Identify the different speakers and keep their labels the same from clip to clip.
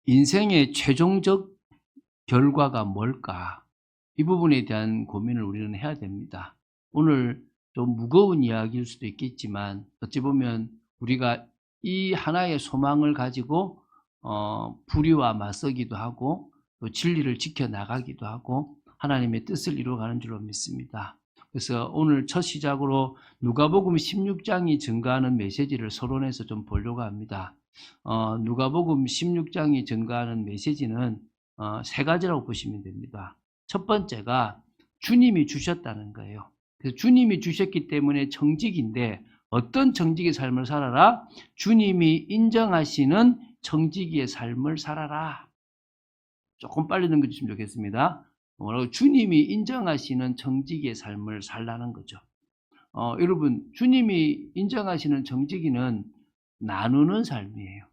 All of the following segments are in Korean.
Speaker 1: 인생의 최종적 결과가 뭘까? 이 부분에 대한 고민을 우리는 해야 됩니다. 오늘 좀 무거운 이야기일 수도 있겠지만 어찌 보면 우리가 이 하나의 소망을 가지고 불의와 맞서기도 하고 또 진리를 지켜나가기도 하고 하나님의 뜻을 이루어가는 줄로 믿습니다. 그래서 오늘 첫 시작으로 누가복음 16장이 증가하는 메시지를 서론해서 좀 보려고 합니다. 누가복음 16장이 증가하는 메시지는 세 가지라고 보시면 됩니다. 첫 번째가 주님이 주셨다는 거예요. 그래서 주님이 주셨기 때문에 청직인데 어떤 청직의 삶을 살아라? 주님이 인정하시는 청지기의 삶을 살아라. 조금 빨리 넘겨주시면 좋겠습니다. 주님이 인정하시는 청지기의 삶을 살라는 거죠. 여러분, 주님이 인정하시는 청지기는 나누는 삶이에요.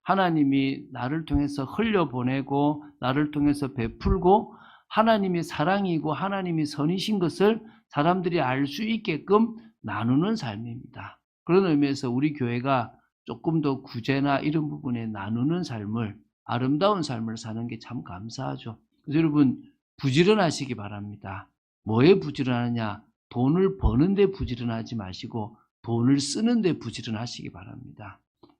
Speaker 1: 하나님이 나를 통해서 흘려보내고 나를 통해서 베풀고 하나님이 사랑이고 하나님이 선이신 것을 사람들이 알 수 있게끔 나누는 삶입니다. 그런 의미에서 우리 교회가 조금 더 구제나 이런 부분에 나누는 삶을, 아름다운 삶을 사는 게 참 감사하죠. 그래서 여러분 부지런하시기 바랍니다. 뭐에 부지런하냐? 돈을 버는데 부지런하지 마시고 돈을 쓰는데 부지런하시기 바랍니다.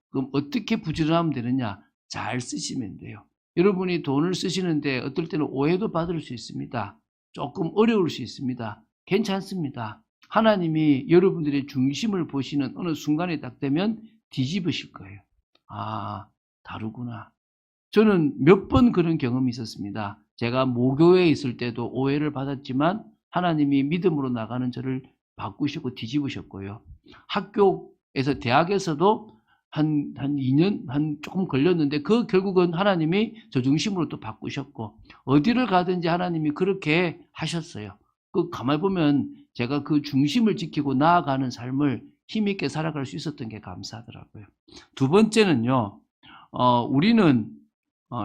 Speaker 1: 그럼 어떻게 부지런하면 되느냐? 잘 쓰시면 돼요. 여러분이 돈을 쓰시는데 어떨 때는 오해도 받을 수 있습니다. 조금 어려울 수 있습니다. 괜찮습니다. 하나님이 여러분들의 중심을 보시는 어느 순간에 딱 되면 뒤집으실 거예요. 아, 다르구나. 저는 몇 번 그런 경험이 있었습니다. 제가 모교회에 있을 때도 오해를 받았지만 하나님이 믿음으로 나가는 저를 바꾸시고 뒤집으셨고요. 학교에서 대학에서도 한 2년 조금 걸렸는데 그 결국은 하나님이 저 중심으로 또 바꾸셨고 어디를 가든지 하나님이 그렇게 하셨어요. 그 가만히 보면 제가 그 중심을 지키고 나아가는 삶을 힘있게 살아갈 수 있었던 게 감사하더라고요. 두 번째는요, 우리는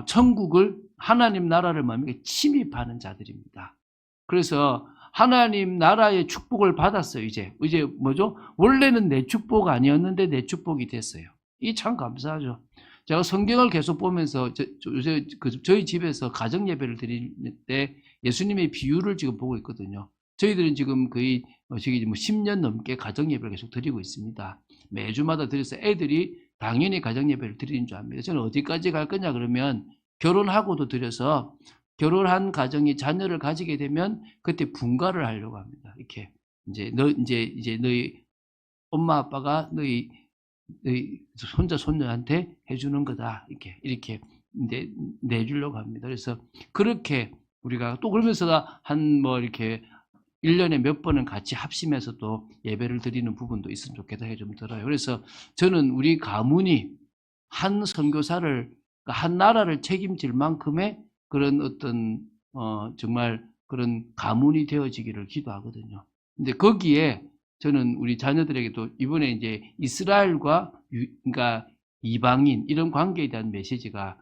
Speaker 1: 천국을 하나님 나라를 마음에 침입하는 자들입니다. 그래서 하나님 나라의 축복을 받았어요. 이제 뭐죠? 원래는 내 축복 아니었는데 내 축복이 됐어요. 이 참 감사하죠. 제가 성경을 계속 보면서 요새 저희 집에서 가정 예배를 드릴 때 예수님의 비유를 지금 보고 있거든요. 저희들은 지금 거의 10년 넘게 가정 예배를 계속 드리고 있습니다. 매주마다 드려서 애들이 당연히 가정 예배를 드리는 줄 압니다. 저는 어디까지 갈 거냐 그러면 결혼하고도 드려서 결혼한 가정이 자녀를 가지게 되면 그때 분가를 하려고 합니다. 이렇게 이제 너희 엄마 아빠가 너희 손자 손녀한테 해주는 거다. 이렇게 이제 내주려고 합니다. 그래서 그렇게 우리가 또 그러면서 이렇게 1년에 몇 번은 같이 합심해서 또 예배를 드리는 부분도 있으면 좋겠다 해 좀 들어요. 그래서 저는 우리 가문이 한 선교사를, 한 나라를 책임질 만큼의 그런 어떤 정말 그런 가문이 되어지기를 기도하거든요. 근데 거기에 저는 우리 자녀들에게도 이번에 이제 이스라엘과 그러니까 이방인 이런 관계에 대한 메시지가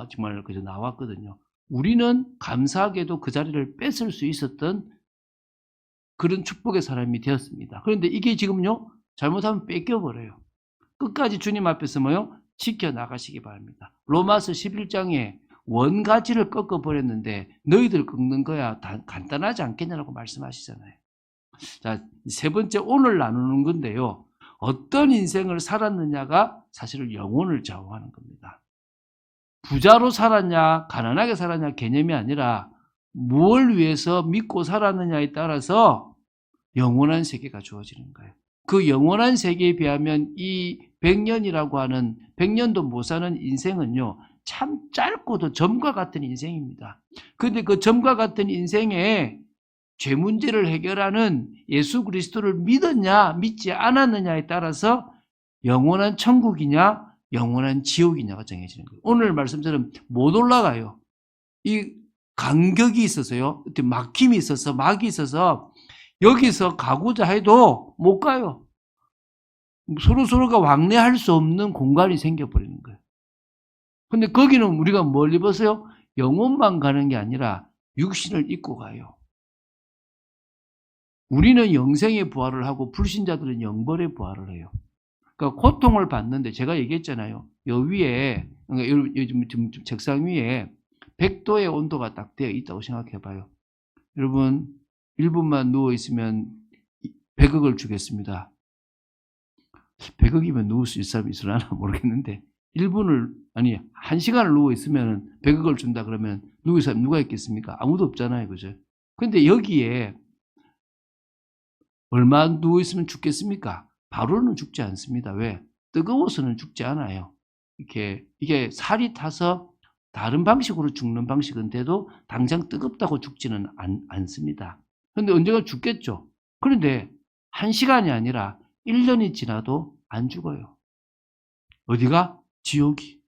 Speaker 1: 정말 그저 나왔거든요. 우리는 감사하게도 그 자리를 뺏을 수 있었던 그런 축복의 사람이 되었습니다. 그런데 이게 지금요, 잘못하면 뺏겨버려요. 끝까지 주님 앞에서 지켜나가시기 바랍니다. 로마서 11장에 원가지를 꺾어버렸는데 너희들 꺾는 거야 간단하지 않겠냐라고 말씀하시잖아요. 자, 세 번째 오늘 나누는 건데요. 어떤 인생을 살았느냐가 사실 영혼을 좌우하는 겁니다. 부자로 살았냐 가난하게 살았냐 개념이 아니라 무엇을 위해서 믿고 살았느냐에 따라서 영원한 세계가 주어지는 거예요. 그 영원한 세계에 비하면 이 100년이라고 하는 100년도 못 사는 인생은요, 참 짧고도 점과 같은 인생입니다. 그런데 그 점과 같은 인생에 죄 문제를 해결하는 예수 그리스도를 믿었냐 믿지 않았느냐에 따라서 영원한 천국이냐 영원한 지옥이냐가 정해지는 거예요. 오늘 말씀처럼 못 올라가요. 이 간격이 있어서요, 막힘이 있어서 막이 있어서 여기서 가고자 해도 못 가요. 서로가 왕래할 수 없는 공간이 생겨버리는 거예요. 근데 거기는 우리가 뭘 입어서요? 영혼만 가는 게 아니라 육신을 입고 가요. 우리는 영생의 부활을 하고 불신자들은 영벌의 부활을 해요. 그러니까 고통을 받는데 제가 얘기했잖아요. 요 위에, 그러니까 요즘 지금 책상 위에 100도의 온도가 딱 되어 있다고 생각해 봐요. 여러분, 1분만 누워 있으면 100억을 주겠습니다. 100억이면 누울 수 있을 사람이 있으려나 모르겠는데, 1분을, 아니, 1시간을 누워 있으면 100억을 준다 그러면 누울 사람 누가 있겠습니까? 아무도 없잖아요. 그죠? 근데 여기에 얼마 누워 있으면 죽겠습니까? 바로는 죽지 않습니다. 왜? 뜨거워서는 죽지 않아요. 이게 살이 타서 다른 방식으로 죽는 방식인데도 당장 뜨겁다고 죽지는 않습니다. 그런데 언젠가 죽겠죠. 그런데 1시간이 아니라 1년이 지나도 안 죽어요. 어디가? 지옥이.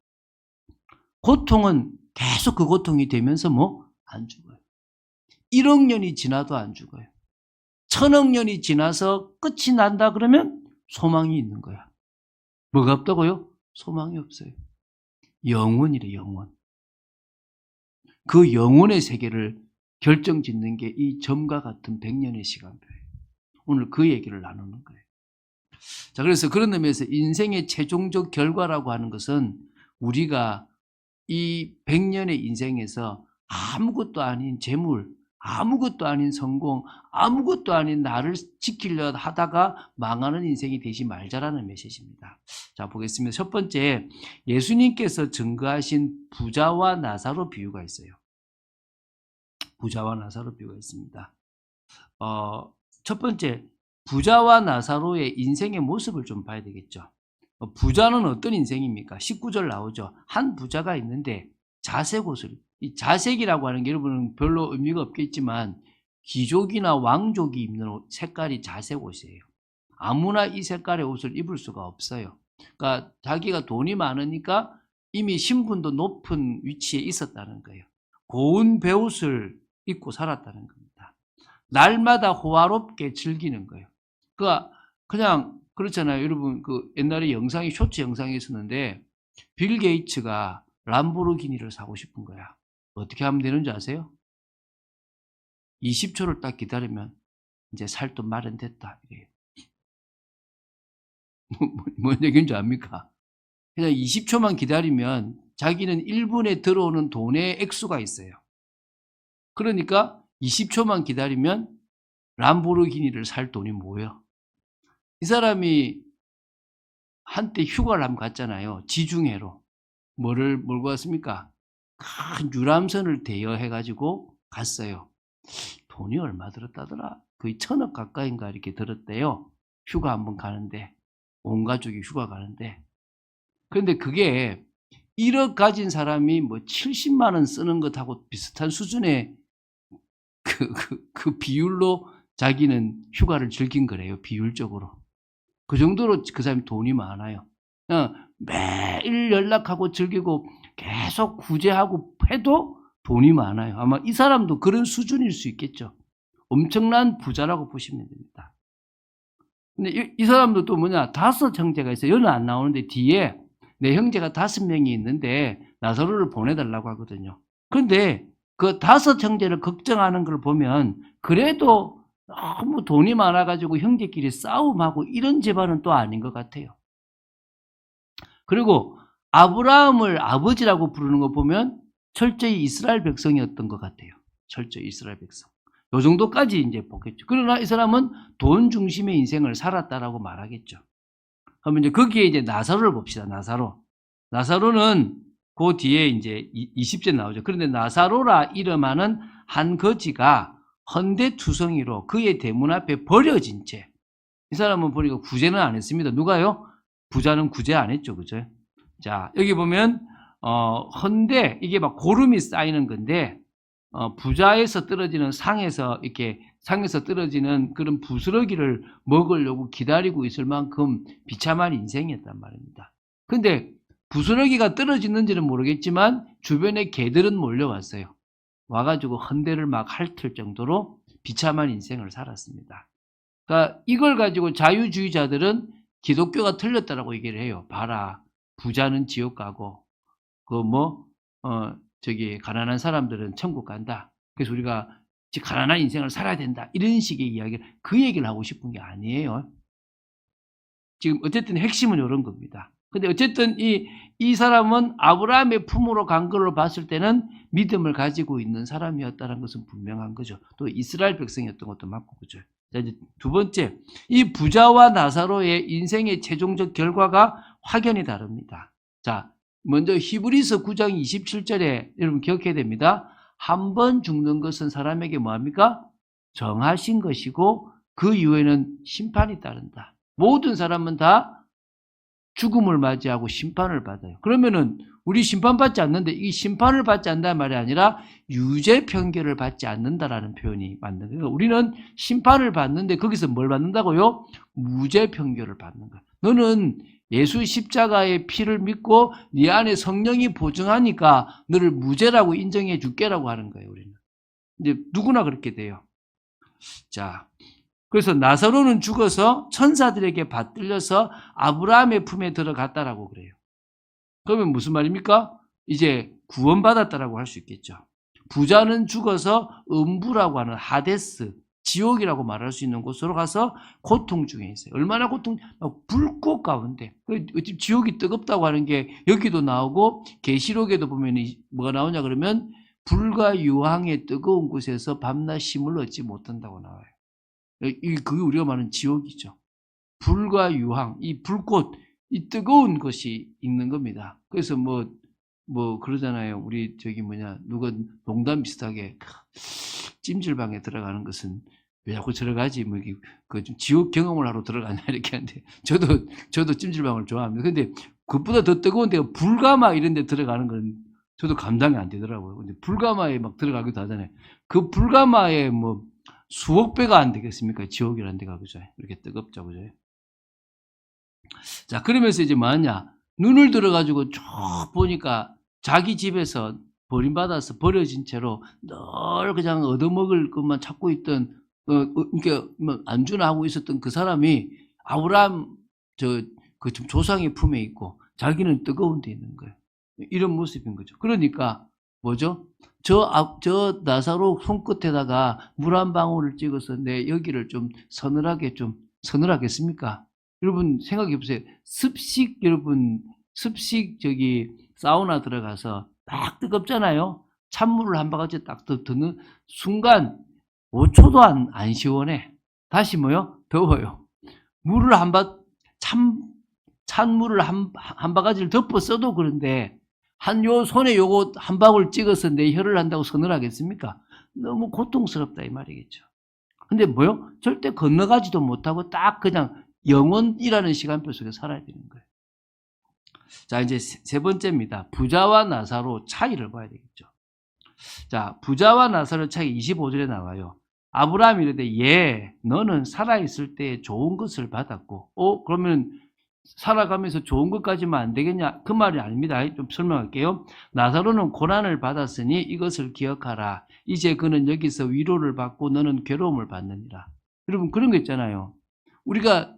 Speaker 1: 고통은 계속 그 고통이 되면서 안 죽어요. 1억 년이 지나도 안 죽어요. 1000억 년이 지나서 끝이 난다 그러면 소망이 있는 거야. 뭐가 없다고요? 소망이 없어요. 영원이래, 영원. 그 영혼의 세계를 결정짓는 게 이 점과 같은 100년의 시간표예요. 오늘 그 얘기를 나누는 거예요. 자, 그래서 그런 의미에서 인생의 최종적 결과라고 하는 것은 우리가 이 100년의 인생에서 아무것도 아닌 재물, 아무것도 아닌 성공, 아무것도 아닌 나를 지키려 하다가 망하는 인생이 되지 말자라는 메시지입니다. 자, 보겠습니다. 첫 번째, 예수님께서 증거하신 부자와 나사로 비유가 있어요. 부자와 나사로 비유가 있습니다. 첫 번째, 부자와 나사로의 인생의 모습을 좀 봐야 되겠죠. 부자는 어떤 인생입니까? 19절 나오죠. 한 부자가 있는데 자색옷을, 이 자색이라고 하는 게 여러분은 별로 의미가 없겠지만 귀족이나 왕족이 입는 색깔이 자색옷이에요. 아무나 이 색깔의 옷을 입을 수가 없어요. 그러니까 자기가 돈이 많으니까 이미 신분도 높은 위치에 있었다는 거예요. 고운 베옷을 입고 살았다는 겁니다. 날마다 호화롭게 즐기는 거예요. 그러니까 그냥 그렇잖아요. 여러분, 그 옛날에 영상이, 쇼츠 영상이 있었는데 빌 게이츠가 람보르기니를 사고 싶은 거야. 어떻게 하면 되는지 아세요? 20초를 딱 기다리면 이제 살 돈 마련됐다. 이래요. 뭔 얘기인지 압니까? 그냥 20초만 기다리면 자기는 1분에 들어오는 돈의 액수가 있어요. 그러니까 20초만 기다리면 람보르기니를 살 돈이 뭐예요? 이 사람이 한때 휴가를 한번 갔잖아요. 지중해로. 뭘 갔습니까? 큰 유람선을 대여해가지고 갔어요. 돈이 얼마 들었다더라? 거의 1000억 가까이인가 이렇게 들었대요. 휴가 한번 가는데. 온 가족이 휴가 가는데. 그런데 그게 1억 가진 사람이 뭐 70만 원 쓰는 것하고 비슷한 수준의 그 비율로 자기는 휴가를 즐긴 거래요. 비율적으로. 그 정도로 그 사람이 돈이 많아요. 매일 연락하고 즐기고 계속 구제하고 해도 돈이 많아요. 아마 이 사람도 그런 수준일 수 있겠죠. 엄청난 부자라고 보시면 됩니다. 근데 이 사람도 또 뭐냐, 5 형제가 있어요. 여기는 안 나오는데 뒤에 내 형제가 5명이 있는데 나사로를 보내달라고 하거든요. 그런데 그 5 형제를 걱정하는 걸 보면 그래도 너무 돈이 많아가지고 형제끼리 싸움하고 이런 집안은 또 아닌 것 같아요. 그리고 아브라함을 아버지라고 부르는 거 보면 철저히 이스라엘 백성이었던 것 같아요. 철저히 이스라엘 백성. 요 정도까지 이제 보겠죠. 그러나 이 사람은 돈 중심의 인생을 살았다라고 말하겠죠. 그러면 이제 거기에 이제 나사로를 봅시다. 나사로는 그 뒤에 이제 20절 나오죠. 그런데 나사로라 이름하는 한 거지가 헌대투성이로 그의 대문 앞에 버려진 채. 이 사람은 보니까 구제는 안 했습니다. 누가요? 부자는 구제 안 했죠. 그죠? 자, 여기 보면, 헌데, 이게 막 고름이 쌓이는 건데, 부자에서 떨어지는 상에서 떨어지는 그런 부스러기를 먹으려고 기다리고 있을 만큼 비참한 인생이었단 말입니다. 근데 부스러기가 떨어지는지는 모르겠지만 주변에 개들은 몰려왔어요. 와가지고 헌데를 막 핥을 정도로 비참한 인생을 살았습니다. 그러니까 이걸 가지고 자유주의자들은 기독교가 틀렸다라고 얘기를 해요. 봐라, 부자는 지옥 가고 가난한 사람들은 천국 간다. 그래서 우리가 가난한 인생을 살아야 된다. 이런 식의 이야기를, 그 얘기를 하고 싶은 게 아니에요. 지금 어쨌든 핵심은 이런 겁니다. 근데 어쨌든 이 사람은 아브라함의 품으로 간 걸로 봤을 때는 믿음을 가지고 있는 사람이었다는 것은 분명한 거죠. 또 이스라엘 백성이었던 것도 맞고, 그죠. 자, 이제 두 번째, 이 부자와 나사로의 인생의 최종적 결과가 확연히 다릅니다. 자, 먼저 히브리서 9장 27절에 여러분 기억해야 됩니다. 한 번 죽는 것은 사람에게 뭐합니까? 정하신 것이고 그 이후에는 심판이 따른다. 모든 사람은 다 죽음을 맞이하고 심판을 받아요. 그러면은 우리 심판받지 않는데 이 심판을 받지 않는다는 말이 아니라 유죄 판결을 받지 않는다라는 표현이 맞는 거예요. 그러니까 우리는 심판을 받는데 거기서 뭘 받는다고요? 무죄 판결을 받는 거예요. 너는 예수 십자가의 피를 믿고 네 안에 성령이 보증하니까 너를 무죄라고 인정해 줄게라고 하는 거예요. 우리는 이제 누구나 그렇게 돼요. 자, 그래서 나사로는 죽어서 천사들에게 받들려서 아브라함의 품에 들어갔다라고 그래요. 그러면 무슨 말입니까? 이제 구원받았다라고 할 수 있겠죠. 부자는 죽어서 음부라고 하는 하데스, 지옥이라고 말할 수 있는 곳으로 가서 고통 중에 있어요. 얼마나 불꽃 가운데. 지옥이 뜨겁다고 하는 게 여기도 나오고 계시록에도 보면 뭐가 나오냐 그러면 불과 유황의 뜨거운 곳에서 밤낮 쉼을 얻지 못한다고 나와요. 그게 우리가 말하는 지옥이죠. 불과 유황, 이 불꽃, 이 뜨거운 것이 있는 겁니다. 그래서 그러잖아요. 우리 누가 농담 비슷하게 찜질방에 들어가는 것은 왜 자꾸 들어가지? 좀 지옥 경험을 하러 들어가냐 이렇게 하는데 저도 찜질방을 좋아합니다. 근데 그것보다 더 뜨거운 데가 불가마 이런 데 들어가는 건 저도 감당이 안 되더라고요. 근데 불가마에 막 들어가기도 하잖아요. 그 불가마에 수억 배가 안 되겠습니까? 지옥이라는 데가, 그죠? 이렇게 뜨겁죠, 그죠? 자, 그러면서 이제 뭐하냐? 눈을 들어가지고 쭉 보니까 자기 집에서 버림받아서 버려진 채로 늘 그냥 얻어먹을 것만 찾고 있던, 그러니까 안주나 하고 있었던 그 사람이 아브라함, 그 조상의 품에 있고 자기는 뜨거운 데 있는 거예요. 이런 모습인 거죠. 그러니까, 뭐죠? 저 나사로 손끝에다가 물 한 방울을 찍어서 내 여기를 좀 서늘하겠습니까? 여러분 생각해 보세요. 습식 사우나 들어가서 막 뜨겁잖아요. 찬물을 한 바가지 딱 드는 순간 5초도 안 시원해. 다시 더워요. 물을 찬물을 한 바가지를 덮어 써도 그런데 요 손에 요거 한 방울 찍어서 내 혀를 한다고 서늘하겠습니까? 너무 고통스럽다 이 말이겠죠. 근데 절대 건너가지도 못하고 딱 그냥 영원이라는 시간표 속에 살아야 되는 거예요. 자, 이제 세 번째입니다. 부자와 나사로 차이를 봐야 되겠죠. 자, 부자와 나사로 차이 25절에 나와요. 아브라함이 이르되 너는 살아있을 때 좋은 것을 받았고 그러면 살아가면서 좋은 것까지만 안 되겠냐? 그 말이 아닙니다. 좀 설명할게요. 나사로는 고난을 받았으니 이것을 기억하라. 이제 그는 여기서 위로를 받고 너는 괴로움을 받느니라. 여러분 그런 거 있잖아요. 우리가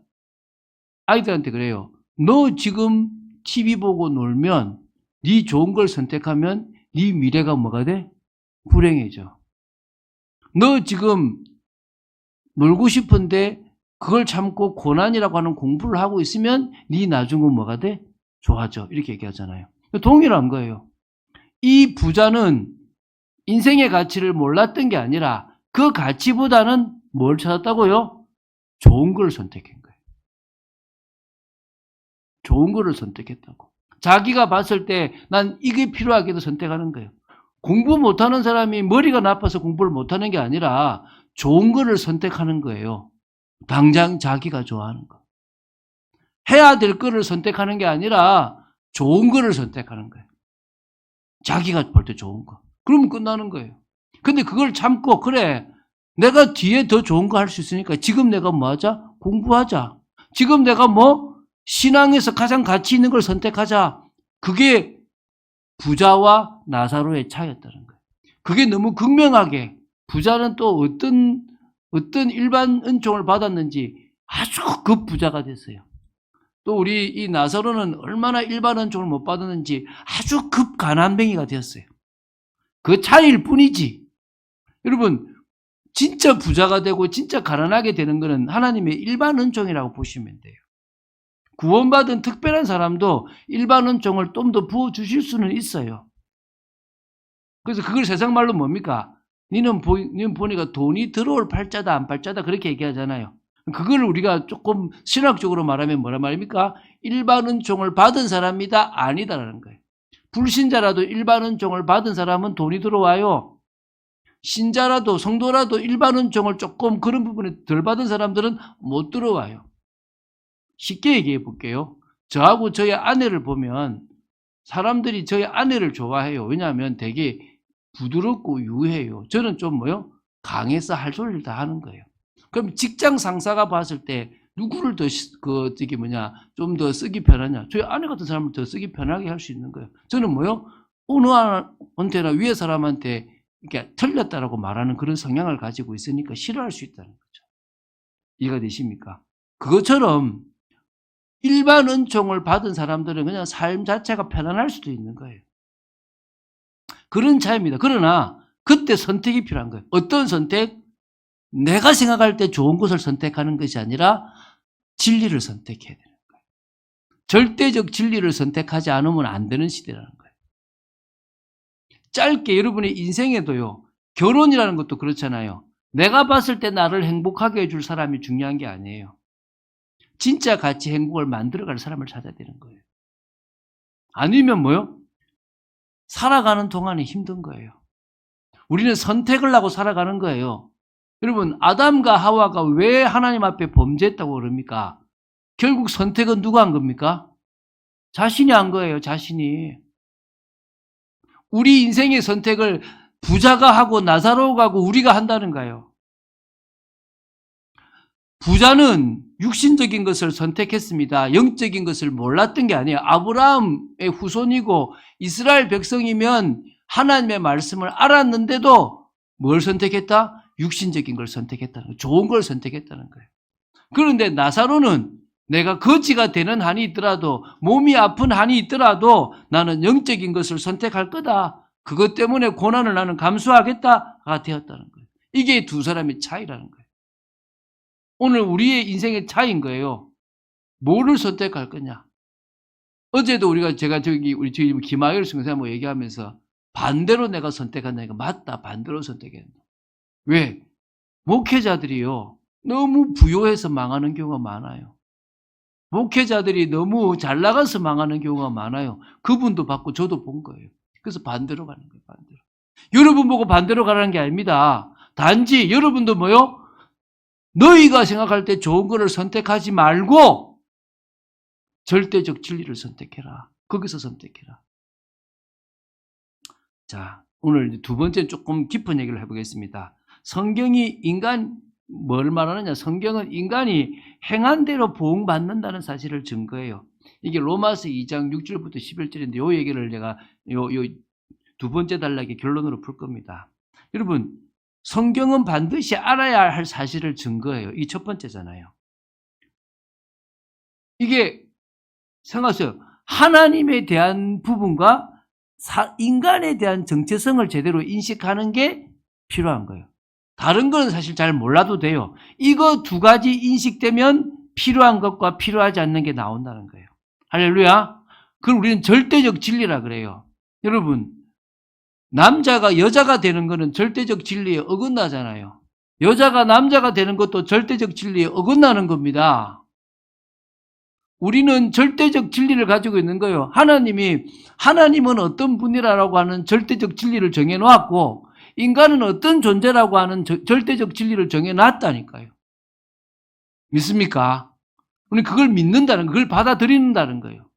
Speaker 1: 아이들한테 그래요. 너 지금 TV 보고 놀면 네 좋은 걸 선택하면 네 미래가 뭐가 돼? 불행해져. 너 지금 놀고 싶은데 그걸 참고 고난이라고 하는 공부를 하고 있으면 네 나중은 뭐가 돼? 좋아져. 이렇게 얘기하잖아요. 동일한 거예요. 이 부자는 인생의 가치를 몰랐던 게 아니라 그 가치보다는 뭘 찾았다고요? 좋은 걸 선택한 거예요. 좋은 거를 선택했다고. 자기가 봤을 때 난 이게 필요하게도 선택하는 거예요. 공부 못하는 사람이 머리가 나빠서 공부를 못하는 게 아니라 좋은 거를 선택하는 거예요. 당장 자기가 좋아하는 거. 해야 될 거를 선택하는 게 아니라 좋은 거를 선택하는 거예요. 자기가 볼 때 좋은 거. 그러면 끝나는 거예요. 근데 그걸 참고 그래 내가 뒤에 더 좋은 거 할 수 있으니까 지금 내가 뭐 하자? 공부하자. 지금 내가 신앙에서 가장 가치 있는 걸 선택하자. 그게 부자와 나사로의 차이였다는 거예요. 그게 너무 극명하게 부자는 또 어떤 일반 은총을 받았는지 아주 급부자가 됐어요. 또 우리 이 나사로는 얼마나 일반 은총을 못 받았는지 아주 급가난뱅이가 되었어요. 그 차이일 뿐이지. 여러분 진짜 부자가 되고 진짜 가난하게 되는 것은 하나님의 일반 은총이라고 보시면 돼요. 구원받은 특별한 사람도 일반 은총을 좀 더 부어주실 수는 있어요. 그래서 그걸 세상 말로 뭡니까? 니는 보니까 돈이 들어올 팔자다 안 팔자다 그렇게 얘기하잖아요. 그걸 우리가 조금 신학적으로 말하면 뭐라 말입니까? 일반 은총을 받은 사람이다 아니다라는 거예요. 불신자라도 일반 은총을 받은 사람은 돈이 들어와요. 신자라도 성도라도 일반 은총을 조금 그런 부분에 덜 받은 사람들은 못 들어와요. 쉽게 얘기해 볼게요. 저하고 저희 아내를 보면 사람들이 저희 아내를 좋아해요. 왜냐하면 되게 부드럽고 유해요. 저는 좀 강해서 할 소리를 다 하는 거예요. 그럼 직장 상사가 봤을 때 누구를 더 좀 더 쓰기 편하냐? 저희 아내 같은 사람을 더 쓰기 편하게 할 수 있는 거예요. 저는 어느 한테나 위에 사람한테 이렇게 틀렸다라고 말하는 그런 성향을 가지고 있으니까 싫어할 수 있다는 거죠. 이해가 되십니까? 그것처럼 일반 은총을 받은 사람들은 그냥 삶 자체가 편안할 수도 있는 거예요. 그런 차이입니다. 그러나 그때 선택이 필요한 거예요. 어떤 선택? 내가 생각할 때 좋은 것을 선택하는 것이 아니라 진리를 선택해야 되는 거예요. 절대적 진리를 선택하지 않으면 안 되는 시대라는 거예요. 짧게 여러분의 인생에도요. 결혼이라는 것도 그렇잖아요. 내가 봤을 때 나를 행복하게 해줄 사람이 중요한 게 아니에요. 진짜 같이 행복을 만들어갈 사람을 찾아야 되는 거예요. 아니면 살아가는 동안에 힘든 거예요. 우리는 선택을 하고 살아가는 거예요. 여러분, 아담과 하와가 왜 하나님 앞에 범죄했다고 그럽니까? 결국 선택은 누가 한 겁니까? 자신이 한 거예요, 자신이. 우리 인생의 선택을 부자가 하고 나사로가 하고 우리가 한다는 거예요. 부자는 육신적인 것을 선택했습니다. 영적인 것을 몰랐던 게 아니에요. 아브라함의 후손이고 이스라엘 백성이면 하나님의 말씀을 알았는데도 뭘 선택했다? 육신적인 걸 선택했다는 거예요. 좋은 걸 선택했다는 거예요. 그런데 나사로는 내가 거지가 되는 한이 있더라도 몸이 아픈 한이 있더라도 나는 영적인 것을 선택할 거다. 그것 때문에 고난을 나는 감수하겠다가 되었다는 거예요. 이게 두 사람의 차이라는 거예요. 오늘 우리의 인생의 차이인 거예요. 뭐를 선택할 거냐? 어제도 제가 우리 김하열 선생님 얘기하면서 반대로 내가 선택한다니까 맞다. 반대로 선택했다. 왜? 목회자들이요. 너무 부요해서 망하는 경우가 많아요. 목회자들이 너무 잘 나가서 망하는 경우가 많아요. 그분도 봤고 저도 본 거예요. 그래서 반대로 가는 거예요. 반대로. 여러분 보고 반대로 가라는 게 아닙니다. 단지 여러분도 너희가 생각할 때 좋은 거를 선택하지 말고 절대적 진리를 선택해라. 거기서 선택해라. 자, 오늘 두 번째 조금 깊은 얘기를 해보겠습니다. 성경이 뭘 말하느냐? 성경은 인간이 행한 대로 보응받는다는 사실을 증거해요. 이게 로마서 2장 6절부터 11절인데 이 얘기를 제가 두 번째 단락의 결론으로 풀 겁니다. 여러분, 성경은 반드시 알아야 할 사실을 증거해요. 이게 첫 번째잖아요. 이게 생각하세요. 하나님에 대한 부분과 인간에 대한 정체성을 제대로 인식하는 게 필요한 거예요. 다른 건 사실 잘 몰라도 돼요. 이거 두 가지 인식되면 필요한 것과 필요하지 않는 게 나온다는 거예요. 할렐루야. 그걸 우리는 절대적 진리라 그래요. 여러분, 남자가 여자가 되는 거는 절대적 진리에 어긋나잖아요. 여자가 남자가 되는 것도 절대적 진리에 어긋나는 겁니다. 우리는 절대적 진리를 가지고 있는 거예요. 하나님은 어떤 분이라고 하는 절대적 진리를 정해놓았고 인간은 어떤 존재라고 하는 절대적 진리를 정해놨다니까요. 믿습니까? 우리 그걸 믿는다는 거, 그걸 받아들인다는 거예요.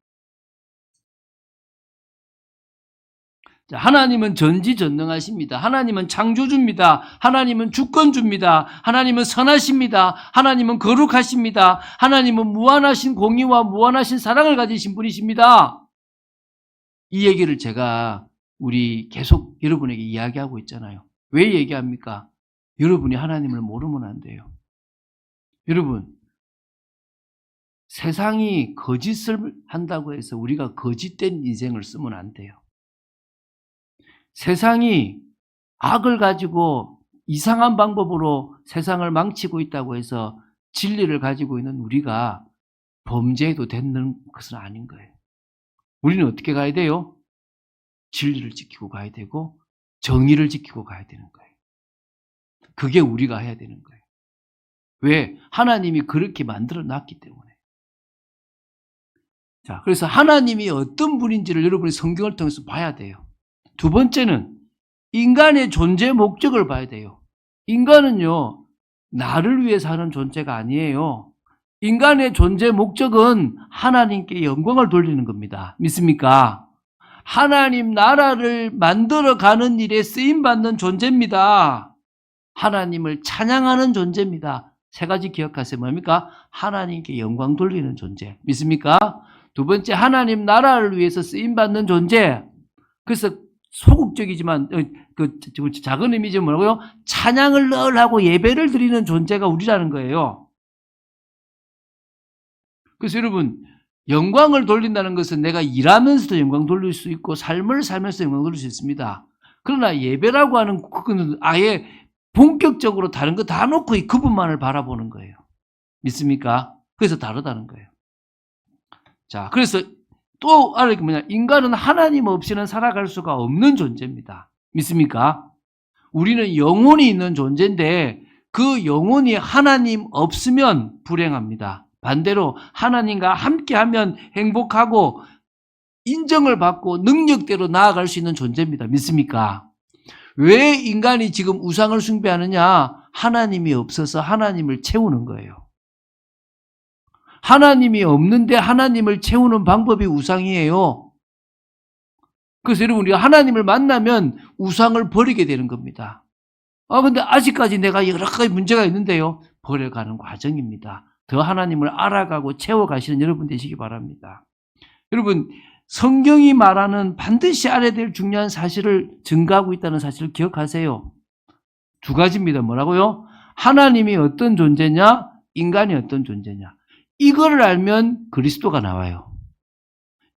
Speaker 1: 자, 하나님은 전지전능하십니다. 하나님은 창조주입니다. 하나님은 주권주입니다. 하나님은 선하십니다. 하나님은 거룩하십니다. 하나님은 무한하신 공의와 무한하신 사랑을 가지신 분이십니다. 이 얘기를 제가 계속 여러분에게 이야기하고 있잖아요. 왜 얘기합니까? 여러분이 하나님을 모르면 안 돼요. 여러분, 세상이 거짓을 한다고 해서 우리가 거짓된 인생을 쓰면 안 돼요. 세상이 악을 가지고 이상한 방법으로 세상을 망치고 있다고 해서 진리를 가지고 있는 우리가 범죄해도 되는 것은 아닌 거예요. 우리는 어떻게 가야 돼요? 진리를 지키고 가야 되고 정의를 지키고 가야 되는 거예요. 그게 우리가 해야 되는 거예요. 왜? 하나님이 그렇게 만들어 놨기 때문에. 자, 그래서 하나님이 어떤 분인지를 여러분이 성경을 통해서 봐야 돼요. 두 번째는 인간의 존재 목적을 봐야 돼요. 인간은요, 나를 위해 사는 존재가 아니에요. 인간의 존재 목적은 하나님께 영광을 돌리는 겁니다. 믿습니까? 하나님 나라를 만들어가는 일에 쓰임받는 존재입니다. 하나님을 찬양하는 존재입니다. 세 가지 기억하세요. 뭡니까? 하나님께 영광 돌리는 존재. 믿습니까? 두 번째, 하나님 나라를 위해서 쓰임받는 존재. 그래서 소극적이지만 그 작은 의미지 뭐라고요? 찬양을 늘 하고 예배를 드리는 존재가 우리라는 거예요. 그래서 여러분, 영광을 돌린다는 것은 내가 일하면서도 영광 돌릴 수 있고 삶을 살면서 영광 돌릴 수 있습니다. 그러나 예배라고 하는 그거는 아예 본격적으로 다른 거 다 놓고 그분만을 바라보는 거예요. 믿습니까? 그래서 다르다는 거예요. 자, 그래서 또 알을 게 뭐냐? 인간은 하나님 없이는 살아갈 수가 없는 존재입니다. 믿습니까? 우리는 영혼이 있는 존재인데 그 영혼이 하나님 없으면 불행합니다. 반대로 하나님과 함께하면 행복하고 인정을 받고 능력대로 나아갈 수 있는 존재입니다. 믿습니까? 왜 인간이 지금 우상을 숭배하느냐? 하나님이 없어서 하나님을 채우는 거예요. 하나님이 없는데 하나님을 채우는 방법이 우상이에요. 그래서 여러분, 우리가 하나님을 만나면 우상을 버리게 되는 겁니다. 근데 아직까지 내가 여러 가지 문제가 있는데요. 버려가는 과정입니다. 더 하나님을 알아가고 채워가시는 여러분 되시기 바랍니다. 여러분, 성경이 말하는 반드시 알아야 될 중요한 사실을 증가하고 있다는 사실을 기억하세요. 두 가지입니다. 뭐라고요? 하나님이 어떤 존재냐? 인간이 어떤 존재냐? 이거를 알면 그리스도가 나와요.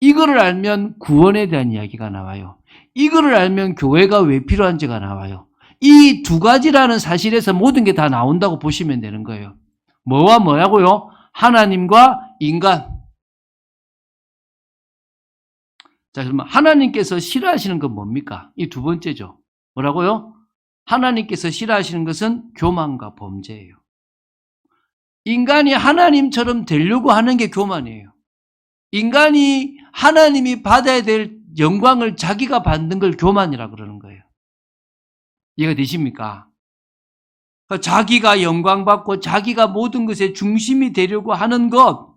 Speaker 1: 이거를 알면 구원에 대한 이야기가 나와요. 이거를 알면 교회가 왜 필요한지가 나와요. 이 두 가지라는 사실에서 모든 게 다 나온다고 보시면 되는 거예요. 뭐와 뭐라고요? 하나님과 인간. 자, 그러면 하나님께서 싫어하시는 건 뭡니까? 이 두 번째죠. 뭐라고요? 하나님께서 싫어하시는 것은 교만과 범죄예요. 인간이 하나님처럼 되려고 하는 게 교만이에요. 인간이 하나님이 받아야 될 영광을 자기가 받는 걸 교만이라 그러는 거예요. 이해가 되십니까? 자기가 영광받고 자기가 모든 것의 중심이 되려고 하는 것,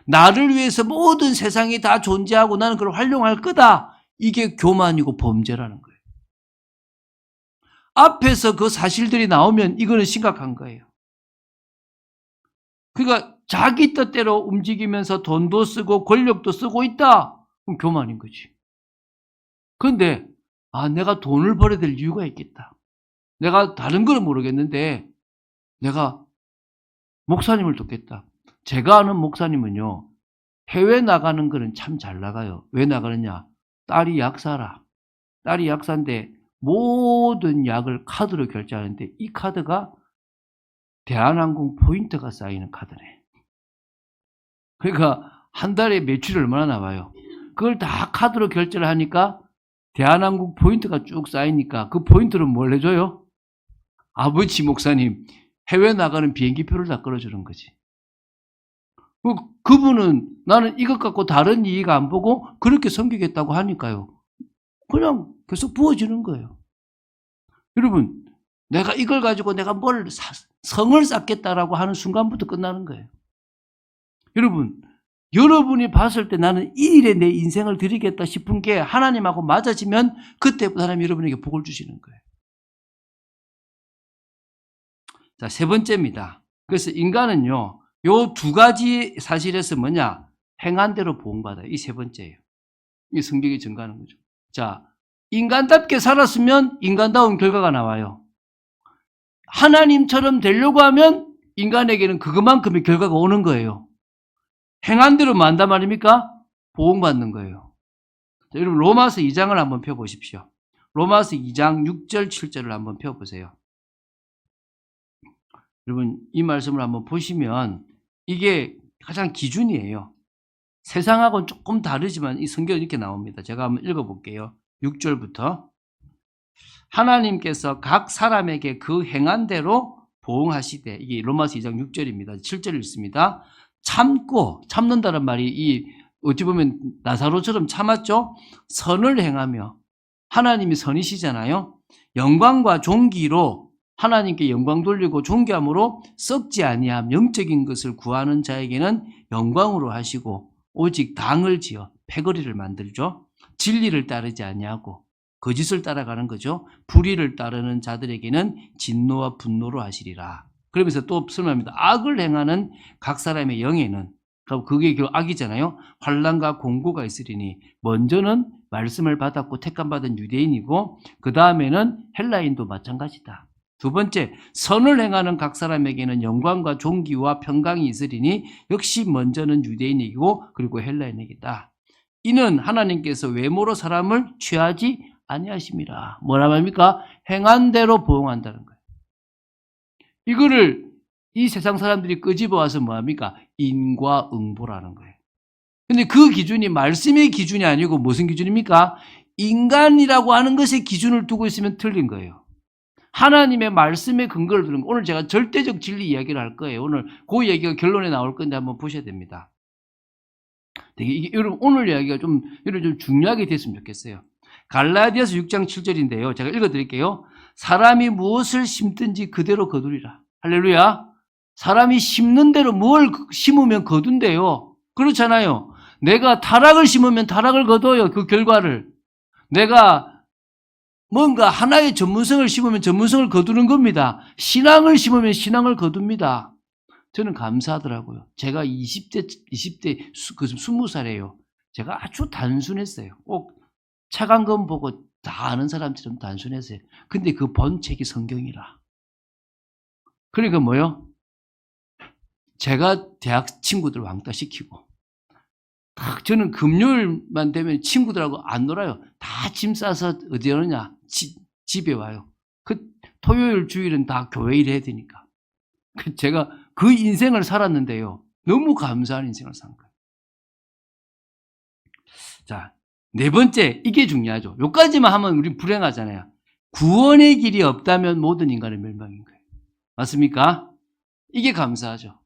Speaker 1: 나를 위해서 모든 세상이 다 존재하고 나는 그걸 활용할 거다. 이게 교만이고 범죄라는 거예요. 앞에서 그 사실들이 나오면 이거는 심각한 거예요. 그러니까 자기 뜻대로 움직이면서 돈도 쓰고 권력도 쓰고 있다. 그럼 교만인 거지. 그런데 내가 돈을 벌어야 될 이유가 있겠다. 내가 다른 건 모르겠는데 내가 목사님을 돕겠다. 제가 아는 목사님은요. 해외 나가는 거는 참 잘 나가요. 왜 나가느냐? 딸이 약사라. 딸이 약사인데 모든 약을 카드로 결제하는데 이 카드가 대한항공 포인트가 쌓이는 카드네. 그러니까 한 달에 매출이 얼마나 나와요. 그걸 다 카드로 결제를 하니까 대한항공 포인트가 쭉 쌓이니까 그 포인트를 뭘 해줘요? 아버지 목사님 해외 나가는 비행기표를 다 끌어주는 거지. 그분은 나는 이것 갖고 다른 이익 안 보고 그렇게 섬기겠다고 하니까요. 그냥 계속 부어지는 거예요. 여러분, 내가 이걸 가지고 내가 성을 쌓겠다라고 하는 순간부터 끝나는 거예요. 여러분, 여러분이 봤을 때 나는 이 일에 내 인생을 드리겠다 싶은 게 하나님하고 맞아지면 그때부터 하나님이 여러분에게 복을 주시는 거예요. 자, 세 번째입니다. 그래서 인간은요, 요 두 가지 사실에서 뭐냐? 행한 대로 보응받아요. 이 세 번째예요. 이 성경이 증가하는 거죠. 자, 인간답게 살았으면 인간다운 결과가 나와요. 하나님처럼 되려고 하면 인간에게는 그것만큼의 결과가 오는 거예요. 행한 대로 만단 말입니까? 보응받는 거예요. 자, 여러분 로마서 2장을 한번 펴보십시오. 로마서 2장 6절 7절을 한번 펴보세요. 여러분 이 말씀을 한번 보시면 이게 가장 기준이에요. 세상하고는 조금 다르지만 이 성경은 이렇게 나옵니다. 제가 한번 읽어볼게요. 6절부터 하나님께서 각 사람에게 그 행한 대로 보응하시되, 이게 로마서 2장 6절입니다. 7절 읽습니다. 참는다는 말이 어찌 보면 나사로처럼 참았죠. 선을 행하며, 하나님이 선이시잖아요. 영광과 존귀로 하나님께 영광 돌리고 존귀함으로 썩지 아니함 영적인 것을 구하는 자에게는 영광으로 하시고, 오직 당을 지어 패거리를 만들죠. 진리를 따르지 아니하고 거짓을 따라가는 거죠. 불의를 따르는 자들에게는 진노와 분노로 하시리라. 그러면서 또 설명합니다. 악을 행하는 각 사람의 영에는, 그게 결국 악이잖아요. 환난과 공고가 있으리니 먼저는 말씀을 받았고 택함받은 유대인이고 그 다음에는 헬라인도 마찬가지다. 두 번째, 선을 행하는 각 사람에게는 영광과 존귀와 평강이 있으리니 역시 먼저는 유대인이고 그리고 헬라인에게다. 이는 하나님께서 외모로 사람을 취하지 아니하심이라. 뭐라 말입니까? 행한 대로 보응한다는 거예요. 이거를 이 세상 사람들이 끄집어와서 뭐합니까? 인과응보라는 거예요. 근데 그 기준이 말씀의 기준이 아니고 무슨 기준입니까? 인간이라고 하는 것의 기준을 두고 있으면 틀린 거예요. 하나님의 말씀의 근거를 두는 거. 오늘 제가 절대적 진리 이야기를 할 거예요. 오늘 그 얘기가 결론에 나올 건데 한번 보셔야 됩니다. 여러분 오늘 이야기가 좀 중요하게 됐으면 좋겠어요. 갈라디아서 6장 7절인데요. 제가 읽어드릴게요. 사람이 무엇을 심든지 그대로 거두리라. 할렐루야. 사람이 심는 대로 뭘 심으면 거둔대요. 그렇잖아요. 내가 타락을 심으면 타락을 거둬요. 그 결과를. 내가 뭔가 하나의 전문성을 심으면 전문성을 거두는 겁니다. 신앙을 심으면 신앙을 거둡니다. 저는 감사하더라고요. 제가 20대 20살이에요. 제가 아주 단순했어요. 꼭 차가운 건 보고 다 아는 사람처럼 단순했어요. 근데 그 본책이 성경이라. 그러니까 뭐요? 제가 대학 친구들 왕따시키고 딱 저는 금요일만 되면 친구들하고 안 놀아요. 다 짐 싸서 어디 오느냐? 집에 와요. 그 토요일 주일은 다 교회 일 해야 되니까. 제가 그 인생을 살았는데요. 너무 감사한 인생을 산 거예요. 자, 네 번째, 이게 중요하죠. 여기까지만 하면 우린 불행하잖아요. 구원의 길이 없다면 모든 인간은 멸망인 거예요. 맞습니까? 이게 감사하죠.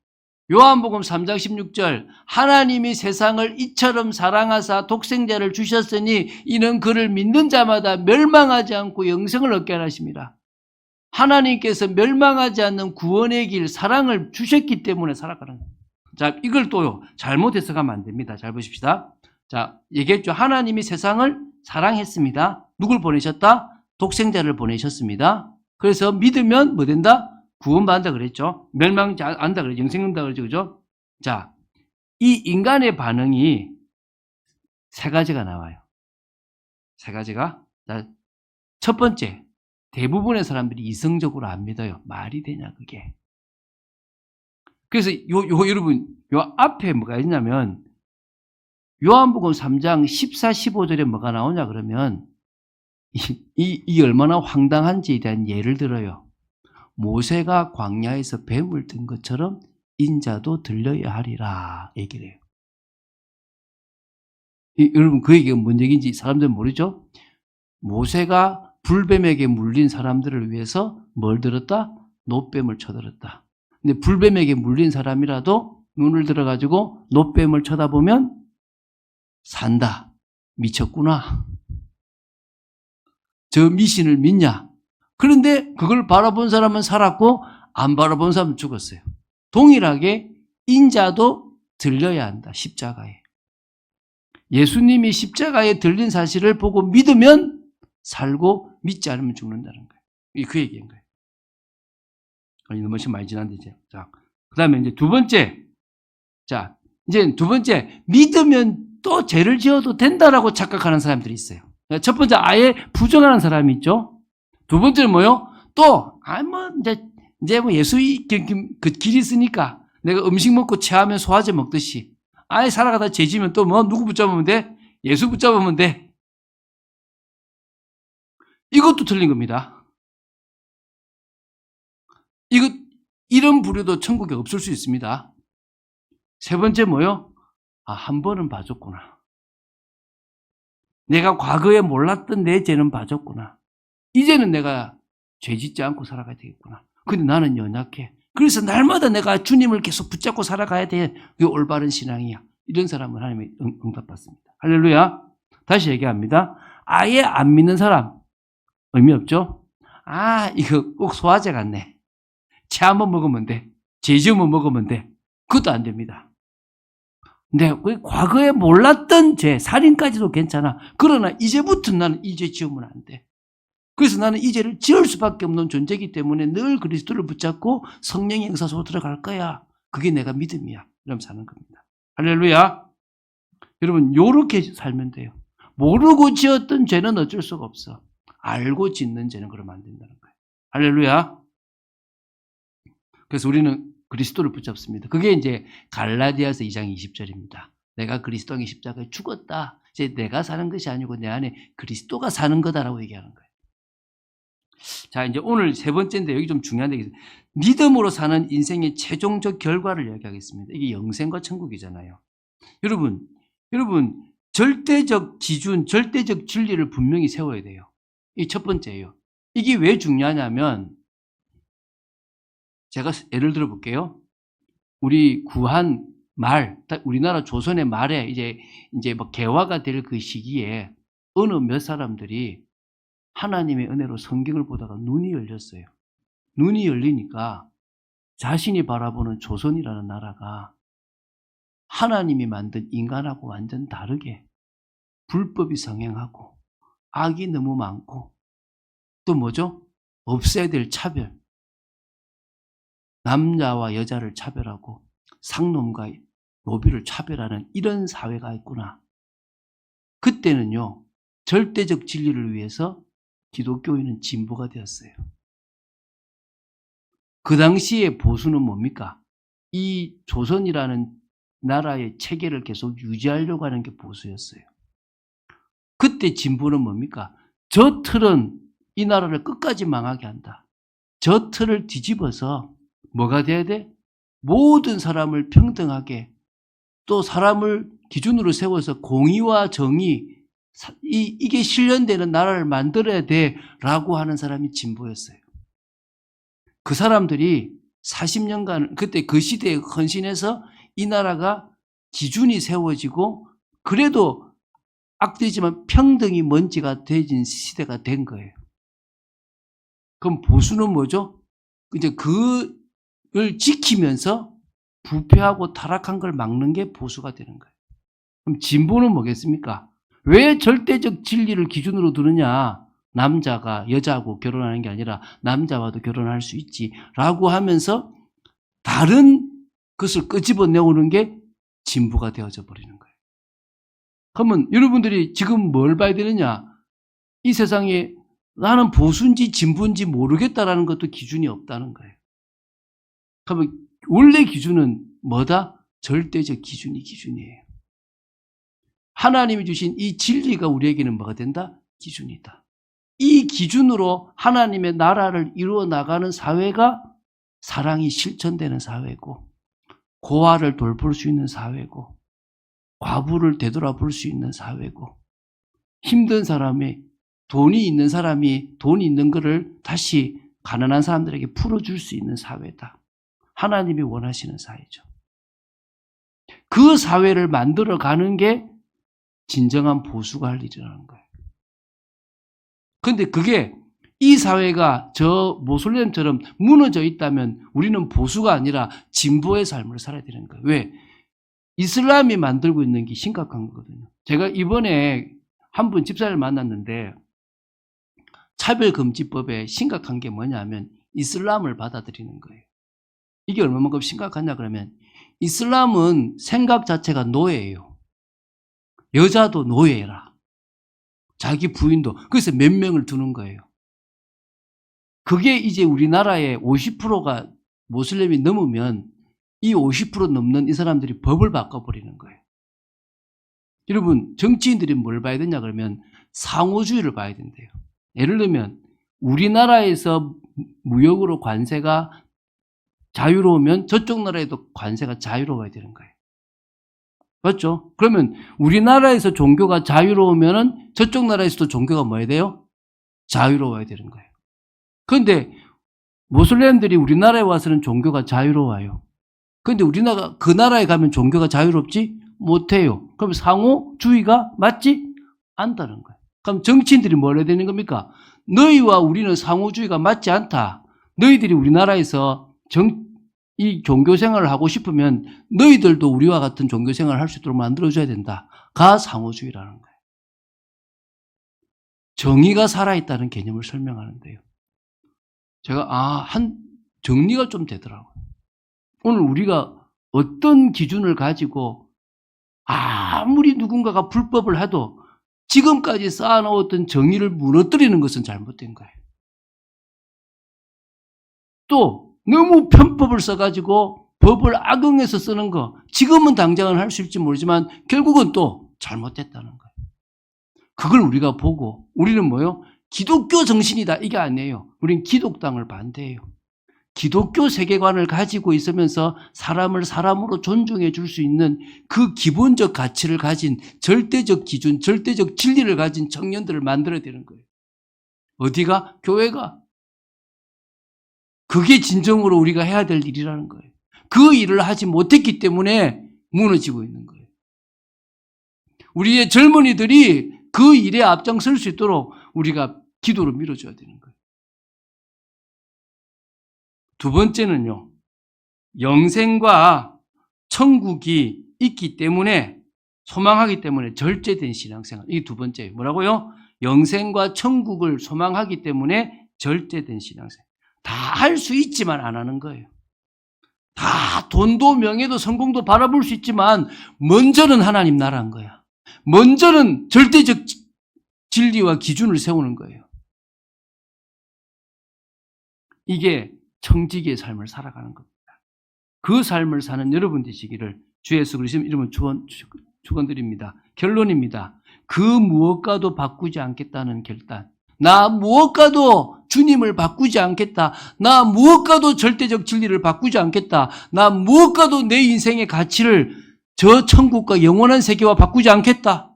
Speaker 1: 요한복음 3장 16절 하나님이 세상을 이처럼 사랑하사 독생자를 주셨으니 이는 그를 믿는 자마다 멸망하지 않고 영생을 얻게 하심이라. 하나님께서 멸망하지 않는 구원의 길, 사랑을 주셨기 때문에 살아가는 거예요. 자, 이걸 또요 잘못 해석하면 안 됩니다. 잘 보십시다. 자, 얘기했죠. 하나님이 세상을 사랑했습니다. 누굴 보내셨다? 독생자를 보내셨습니다. 그래서 믿으면 뭐 된다? 구원받는다 그랬죠. 멸망하지 않는다 그랬죠. 영생 얻는다 그랬죠. 그죠? 자, 이 인간의 반응이 세 가지가 나와요. 세 가지가. 자, 첫 번째, 대부분의 사람들이 이성적으로 안 믿어요. 말이 되냐 그게. 그래서 여러분 요 앞에 뭐가 있냐면 요한복음 3장 14, 15절에 뭐가 나오냐 그러면 이 얼마나 황당한지에 대한 예를 들어요. 모세가 광야에서 뱀을 든 것처럼 인자도 들려야 하리라 얘기를 해요. 여러분 그 얘기가 뭔 얘기인지 사람들은 모르죠? 모세가 불뱀에게 물린 사람들을 위해서 뭘 들었다? 놋뱀을 쳐들었다. 근데 불뱀에게 물린 사람이라도 눈을 들어가지고 놋뱀을 쳐다보면 산다. 미쳤구나. 저 미신을 믿냐? 그런데 그걸 바라본 사람은 살았고 안 바라본 사람은 죽었어요. 동일하게 인자도 들려야 한다. 십자가에. 예수님이 십자가에 들린 사실을 보고 믿으면 살고 믿지 않으면 죽는다는 거예요. 그 얘기인 거예요. 아니, 너무 시간 많이 지났는데 이제. 자, 그 다음에 이제 두 번째. 자, 이제 두 번째. 믿으면 또 죄를 지어도 된다라고 착각하는 사람들이 있어요. 첫 번째, 아예 부정하는 사람이 있죠. 두 번째는 뭐요? 또, 이제 뭐 예수 그 길이 있으니까 내가 음식 먹고 체하면 소화제 먹듯이 아예 살아가다 죄지면 또 뭐 누구 붙잡으면 돼? 예수 붙잡으면 돼. 이것도 틀린 겁니다. 이런 부류도 천국에 없을 수 있습니다. 세 번째 뭐요? 한 번은 봐줬구나. 내가 과거에 몰랐던 내 죄는 봐줬구나. 이제는 내가 죄 짓지 않고 살아가야 되겠구나. 근데 나는 연약해. 그래서 날마다 내가 주님을 계속 붙잡고 살아가야 돼. 그게 올바른 신앙이야. 이런 사람은 하나님이 응답받습니다. 할렐루야. 다시 얘기합니다. 아예 안 믿는 사람 의미 없죠? 이거 꼭 소화제 같네. 채 한번 먹으면 돼. 죄 지으면 먹으면 돼. 그것도 안 됩니다. 근데 과거에 몰랐던 죄, 살인까지도 괜찮아. 그러나 이제부터 나는 이 죄 지으면 안 돼. 그래서 나는 이 죄를 지을 수밖에 없는 존재이기 때문에 늘 그리스도를 붙잡고 성령의 역사 속으로 들어갈 거야. 그게 내가 믿음이야. 이러면 사는 겁니다. 할렐루야. 여러분 요렇게 살면 돼요. 모르고 지었던 죄는 어쩔 수가 없어. 알고 짓는 죄는 그러면 안 된다는 거예요. 할렐루야. 그래서 우리는 그리스도를 붙잡습니다. 그게 이제 갈라디아서 2장 20절입니다. 내가 그리스도의 십자가에 죽었다. 이제 내가 사는 것이 아니고 내 안에 그리스도가 사는 거다라고 얘기하는 거예요. 자, 이제 오늘 세 번째인데 여기 좀 중요한 게 있어요. 믿음으로 사는 인생의 최종적 결과를 이야기하겠습니다. 이게 영생과 천국이잖아요. 여러분 절대적 기준, 절대적 진리를 분명히 세워야 돼요. 이게 첫 번째예요. 이게 왜 중요하냐면 제가 예를 들어 볼게요. 우리 구한 말, 우리나라 조선의 말에 이제 뭐 개화가 될 그 시기에 어느 몇 사람들이 하나님의 은혜로 성경을 보다가 눈이 열렸어요. 눈이 열리니까 자신이 바라보는 조선이라는 나라가 하나님이 만든 인간하고 완전 다르게 불법이 성행하고 악이 너무 많고 또 뭐죠? 없애야 될 차별. 남자와 여자를 차별하고 상놈과 노비를 차별하는 이런 사회가 있구나. 그때는요. 절대적 진리를 위해서 기독교인은 진보가 되었어요. 그 당시에 보수는 뭡니까? 이 조선이라는 나라의 체계를 계속 유지하려고 하는 게 보수였어요. 그때 진보는 뭡니까? 저 틀은 이 나라를 끝까지 망하게 한다. 저 틀을 뒤집어서 뭐가 돼야 돼? 모든 사람을 평등하게 또 사람을 기준으로 세워서 공의와 정의 이게 실현되는 나라를 만들어야 돼라고 하는 사람이 진보였어요. 그 사람들이 40년간 그때 그 시대에 헌신해서 이 나라가 기준이 세워지고 그래도 악되지만 평등이 먼지가 되진 시대가 된 거예요. 그럼 보수는 뭐죠? 이제 그걸 지키면서 부패하고 타락한 걸 막는 게 보수가 되는 거예요. 그럼 진보는 뭐겠습니까? 왜 절대적 진리를 기준으로 두느냐? 남자가 여자하고 결혼하는 게 아니라 남자와도 결혼할 수 있지라고 하면서 다른 것을 끄집어내오는 게 진보가 되어져 버리는 거예요. 그러면 여러분들이 지금 뭘 봐야 되느냐? 이 세상에 나는 보수인지 진보인지 모르겠다라는 것도 기준이 없다는 거예요. 그러면 원래 기준은 뭐다? 절대적 기준이 기준이에요. 하나님이 주신 이 진리가 우리에게는 뭐가 된다? 기준이다. 이 기준으로 하나님의 나라를 이루어 나가는 사회가 사랑이 실천되는 사회고 고아를 돌볼 수 있는 사회고 과부를 되돌아볼 수 있는 사회고 힘든 사람이 돈이 있는 사람이 돈 있는 거를 다시 가난한 사람들에게 풀어줄 수 있는 사회다. 하나님이 원하시는 사회죠. 그 사회를 만들어가는 게 진정한 보수가 할 일이라는 거예요. 그런데 그게 이 사회가 저 모슬렘처럼 무너져 있다면 우리는 보수가 아니라 진보의 삶을 살아야 되는 거예요. 왜? 이슬람이 만들고 있는 게 심각한 거거든요. 제가 이번에 한 분 집사를 만났는데 차별금지법에 심각한 게 뭐냐면 이슬람을 받아들이는 거예요. 이게 얼마만큼 심각하냐 그러면 이슬람은 생각 자체가 노예예요. 여자도 노예라. 자기 부인도. 그래서 몇 명을 두는 거예요. 그게 이제 우리나라의 50%가 모슬렘이 넘으면 이 50% 넘는 이 사람들이 법을 바꿔버리는 거예요. 여러분 정치인들이 뭘 봐야 되냐 그러면 상호주의를 봐야 된대요. 예를 들면 우리나라에서 무역으로 관세가 자유로우면 저쪽 나라에도 관세가 자유로워야 되는 거예요. 맞죠? 그러면 우리나라에서 종교가 자유로우면은 저쪽 나라에서도 종교가 뭐 해야 돼요? 자유로워야 되는 거예요. 그런데 모슬렘들이 우리나라에 와서는 종교가 자유로워요. 그런데 우리나라 그 나라에 가면 종교가 자유롭지 못해요. 그럼 상호주의가 맞지 않다는 거예요. 그럼 정치인들이 뭘 해야 되는 겁니까? 너희와 우리는 상호주의가 맞지 않다. 너희들이 우리나라에서 이 종교 생활을 하고 싶으면 너희들도 우리와 같은 종교 생활을 할 수 있도록 만들어줘야 된다. 가 상호주의라는 거예요. 정의가 살아있다는 개념을 설명하는데요. 제가 정리가 좀 되더라고요. 오늘 우리가 어떤 기준을 가지고 아무리 누군가가 불법을 해도 지금까지 쌓아놓았던 정의를 무너뜨리는 것은 잘못된 거예요. 또 너무 편법을 써가지고 법을 악용해서 쓰는 거 지금은 당장은 할 수 있을지 모르지만 결국은 또 잘못됐다는 거예요. 그걸 우리가 보고 우리는 뭐요? 기독교 정신이다 이게 아니에요. 우리는 기독당을 반대해요. 기독교 세계관을 가지고 있으면서 사람을 사람으로 존중해 줄 수 있는 그 기본적 가치를 가진 절대적 기준, 절대적 진리를 가진 청년들을 만들어야 되는 거예요. 어디가? 교회가. 그게 진정으로 우리가 해야 될 일이라는 거예요. 그 일을 하지 못했기 때문에 무너지고 있는 거예요. 우리의 젊은이들이 그 일에 앞장설 수 있도록 우리가 기도로 밀어줘야 되는 거예요. 두 번째는요, 영생과 천국이 있기 때문에, 소망하기 때문에 절제된 신앙생활. 이게 두 번째예요. 뭐라고요? 영생과 천국을 소망하기 때문에 절제된 신앙생활. 다 할 수 있지만 안 하는 거예요. 다 돈도 명예도 성공도 바라볼 수 있지만 먼저는 하나님 나라인 거야. 먼저는 절대적 진리와 기준을 세우는 거예요. 이게 청지기의 삶을 살아가는 겁니다. 그 삶을 사는 여러분 되시기를 주 예수 그리스도 이름으로 축원드립니다. 결론입니다. 그 무엇과도 바꾸지 않겠다는 결단. 나 무엇과도 주님을 바꾸지 않겠다. 나 무엇과도 절대적 진리를 바꾸지 않겠다. 나 무엇과도 내 인생의 가치를 저 천국과 영원한 세계와 바꾸지 않겠다.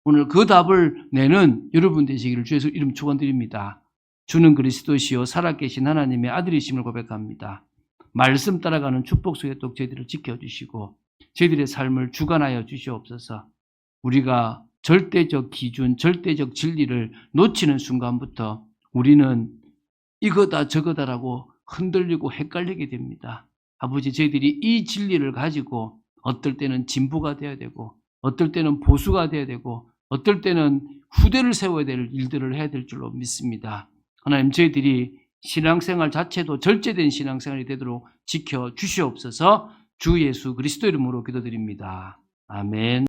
Speaker 1: 오늘 그 답을 내는 여러분 되시기를 주 예수 이름 축원드립니다. 주는 그리스도시요 살아계신 하나님의 아들이심을 고백합니다. 말씀 따라가는 축복 속에 또 저희들을 지켜주시고 저희들의 삶을 주관하여 주시옵소서. 우리가 절대적 기준, 절대적 진리를 놓치는 순간부터 우리는 이거다 저거다라고 흔들리고 헷갈리게 됩니다. 아버지, 저희들이 이 진리를 가지고 어떨 때는 진보가 되어야 되고 어떨 때는 보수가 되어야 되고 어떨 때는 후대를 세워야 될 일들을 해야 될 줄로 믿습니다. 하나님, 저희들이 신앙생활 자체도 절제된 신앙생활이 되도록 지켜주시옵소서. 주 예수 그리스도 이름으로 기도드립니다. 아멘.